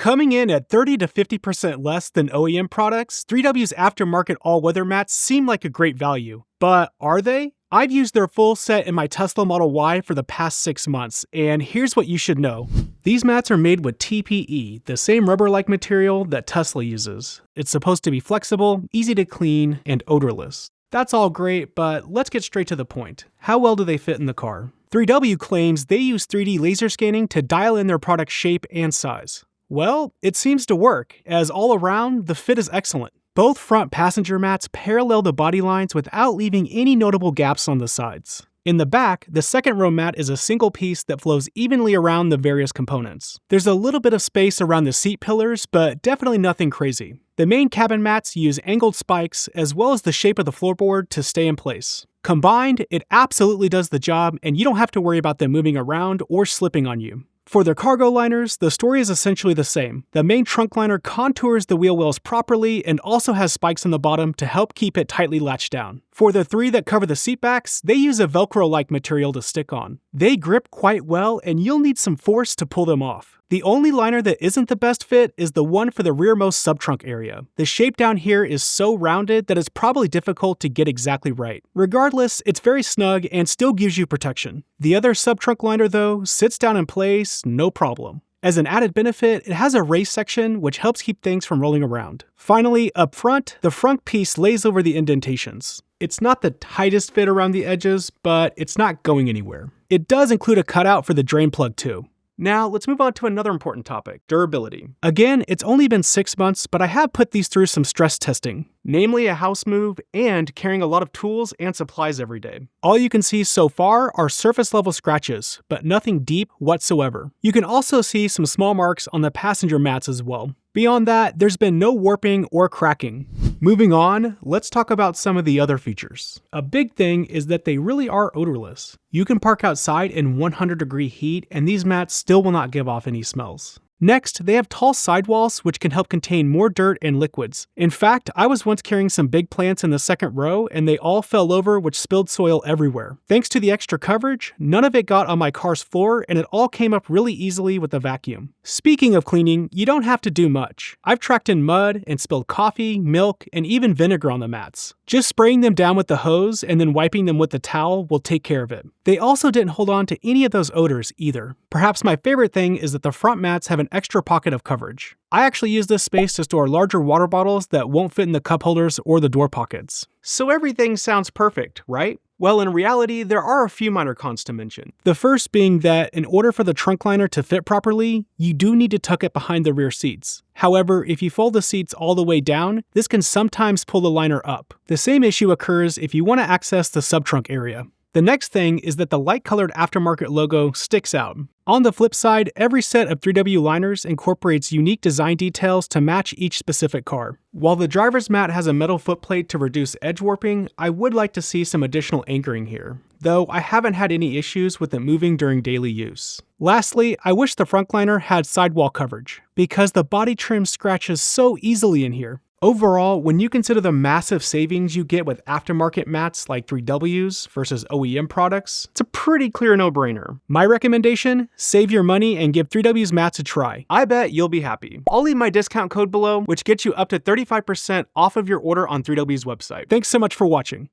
Coming in at 30 to 50% less than OEM products, 3W's aftermarket all-weather mats seem like a great value. But are they? I've used their full set in my Tesla Model Y for the past 6 months, and here's what you should know. These mats are made with TPE, the same rubber-like material that Tesla uses. It's supposed to be flexible, easy to clean, and odorless. That's all great, but let's get straight to the point. How well do they fit in the car? 3W claims they use 3D laser scanning to dial in their product's shape and size. Well, it seems to work, as all around, the fit is excellent. Both front passenger mats parallel the body lines without leaving any notable gaps on the sides. In the back, the second row mat is a single piece that flows evenly around the various components. There's a little bit of space around the seat pillars, but definitely nothing crazy. The main cabin mats use angled spikes as well as the shape of the floorboard to stay in place. Combined, it absolutely does the job, and you don't have to worry about them moving around or slipping on you. For their cargo liners, the story is essentially the same. The main trunk liner contours the wheel wells properly and also has spikes on the bottom to help keep it tightly latched down. For the three that cover the seat backs, they use a Velcro-like material to stick on. They grip quite well, and you'll need some force to pull them off. The only liner that isn't the best fit is the one for the rearmost sub-trunk area. The shape down here is so rounded that it's probably difficult to get exactly right. Regardless, it's very snug and still gives you protection. The other sub-trunk liner, though, sits down in place, no problem. As an added benefit, it has a race section which helps keep things from rolling around. Finally, up front, the frunk piece lays over the indentations. It's not the tightest fit around the edges, but it's not going anywhere. It does include a cutout for the drain plug too. Now, let's move on to another important topic, durability. Again, it's only been 6 months, but I have put these through some stress testing, namely a house move and carrying a lot of tools and supplies every day. All you can see so far are surface level scratches, but nothing deep whatsoever. You can also see some small marks on the passenger mats as well. Beyond that, there's been no warping or cracking. Moving on, let's talk about some of the other features. A big thing is that they really are odorless. You can park outside in 100-degree heat and these mats still will not give off any smells. Next, they have tall sidewalls which can help contain more dirt and liquids. In fact, I was once carrying some big plants in the second row and they all fell over, which spilled soil everywhere. Thanks to the extra coverage, none of it got on my car's floor and it all came up really easily with a vacuum. Speaking of cleaning, you don't have to do much. I've tracked in mud and spilled coffee, milk, and even vinegar on the mats. Just spraying them down with the hose and then wiping them with the towel will take care of it. They also didn't hold on to any of those odors either. Perhaps my favorite thing is that the front mats have an extra pocket of coverage. I actually use this space to store larger water bottles that won't fit in the cup holders or the door pockets. So everything sounds perfect, right? Well, in reality, there are a few minor cons to mention. The first being that in order for the trunk liner to fit properly, you do need to tuck it behind the rear seats. However, if you fold the seats all the way down, this can sometimes pull the liner up. The same issue occurs if you want to access the sub-trunk area. The next thing is that the light-colored aftermarket logo sticks out. On the flip side, every set of 3W liners incorporates unique design details to match each specific car. While the driver's mat has a metal footplate to reduce edge warping, I would like to see some additional anchoring here, though I haven't had any issues with it moving during daily use. Lastly, I wish the front liner had sidewall coverage, because the body trim scratches so easily in here. Overall, when you consider the massive savings you get with aftermarket mats like 3Ws versus OEM products, it's a pretty clear no-brainer. My recommendation? Save your money and give 3W's mats a try. I bet you'll be happy. I'll leave my discount code below, which gets you up to 35% off of your order on 3W's website. Thanks so much for watching.